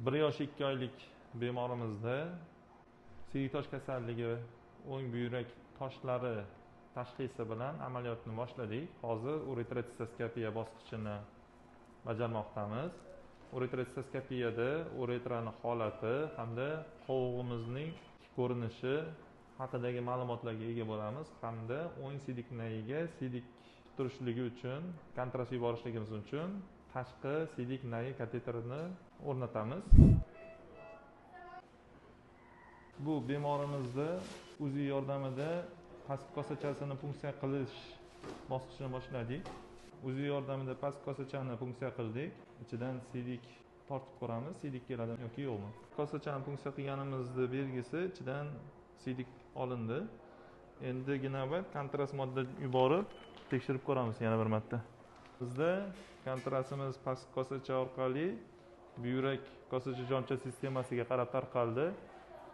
1 yosh 2 oylik bemorimizda siydik tosh kasalligi o'ng buyrak toshlari tashxisi bilan amaliyotni boshladik. Hozir uretroskopiya bosqichini bajarmoqdamiz. Uretroskopiyada uretraning holati hamda qovog'imizning ko'rinishi haqidagi ma'lumotlarga ega bo'lamiz hamda o'ng siydik nayiga siydik turishligi uchun kontrast yuborishligimiz uchun tashqi siydik nayi kateterini o'rnatamiz. Bu bemorimizda UZI yordamida pastki kosachasini punksiya qilish bosqichini boshladik. UZI yordamida pastki kosachani punksiya qildik. Ichidan siydik tortib ko'ramiz, siydik keladimi yoki yo'qmi. Kosachani punksiya qilganimizda belgisi ichidan siydik olindi. Endi navbat kontrast modda yuborib tekshirib ko'ramiz yana bir marta. Bizda kontrastimiz pastki kosacha orqali buyrak kosacha joncha sistemasiga qarab tarqaldi.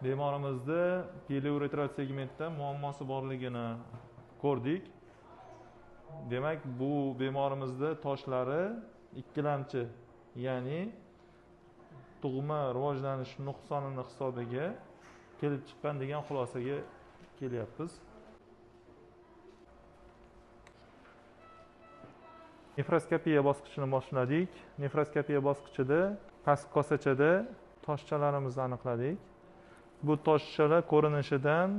Bemorimizda pleuretral segmentda muammosi borligini ko'rdik. Demak, bu bemorimizda toshlari ikkilamchi, ya'ni tug'ma rivojlanish nuqsonini hisobiga kelib chiqqan degan xulosaga kelyapmiz. Nefroskopiya bosqichini boshladik. Nefroskopiya bosqichida pastki kosachada toshchalarimizni aniqladik. Bu toshchalar ko'rinishidan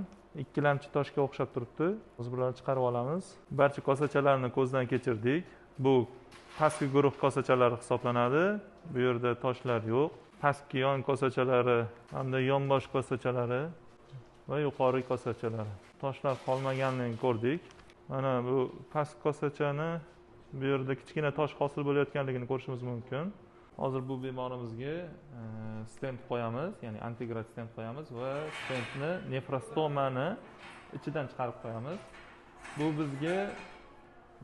ikkilamchi toshga o'xshab turibdi. Biz bularni chiqarib olamiz. Barcha kosachalarni ko'zdan kechirdik. Bu pastki guruh kosachalari hisoblanadi. Bu yerda toshlar yo'q. Pastki yon kosachalari hamda yonbosh kosachalari va yuqori kosachalari. Toshlar qolmaganini ko'rdik. Mana bu pastki kosachani bu yerda kichkina tosh hosil bo'layotganligini ko'rishimiz mumkin. Hozir bu bemorimizga stent qo'yamiz, ya'ni antigrad stent qo'yamiz va stentni nefrostomani ichidan chiqarib qo'yamiz. Bu bizga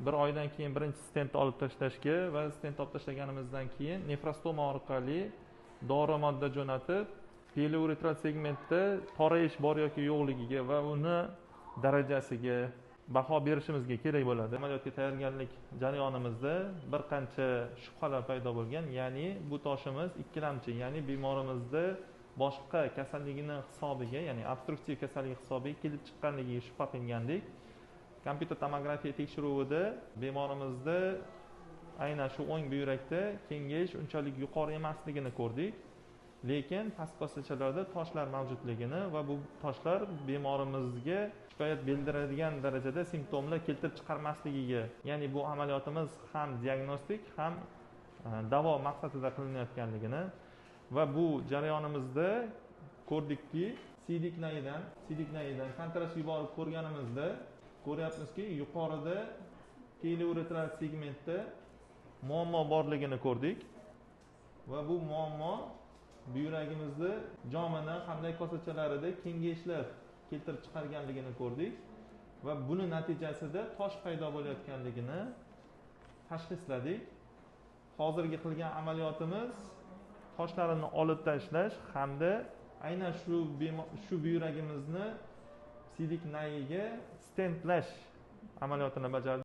1 oydan keyin birinchi stentni olib tashlashga va stent olib tashlaganimizdan keyin nefrostoma orqali dori modda jo'natib, pleuretral segmentda torayish bor yoki yo'qligiga va uni darajasiga baho berishimizga kerak bo'ladi. Amaliyotga tayyorgarlik jarayonimizda bir qancha shubhalar paydo bo'lgan, ya'ni bu toshimiz ikkilamchi, ya'ni bemorimizda boshqa kasalligini hisobiga, ya'ni obstruktiv kasallik hisobiga kelib chiqqanligiga shubha qilgandik. Kompyuter tomografiya tekshiruvida bemorimizda aynan shu o'ng buyrakda kengayish unchalik yuqori emasligini ko'rdik. Lekin past kosachalarda toshlar mavjudligini va bu toshlar bemorimizga shikoyat bildiradigan darajada simptomlar keltirib chiqarmasligiga, ya'ni bu amaliyotimiz ham diagnostik, ham davo maqsadida qilinayotganligini va bu jarayonimizda ko'rdikki, siydik nayidan kontrast yuborib ko'rganimizda ko'ryapmizki, yuqorida pleuretral segmentda muammo borligini ko'rdik va bu muammo buyragimizni jomini hamda kosachalarida kengayishlar keltirib chiqarganligini ko'rdik va buni natijasida tosh paydo bo'layotganligini tashxisladik. Hozirgi qilgan amaliyotimiz toshlarini olib tashlash hamda aynan shu buyragimizni siydik nayiga stentlash amaliyotini bajardik.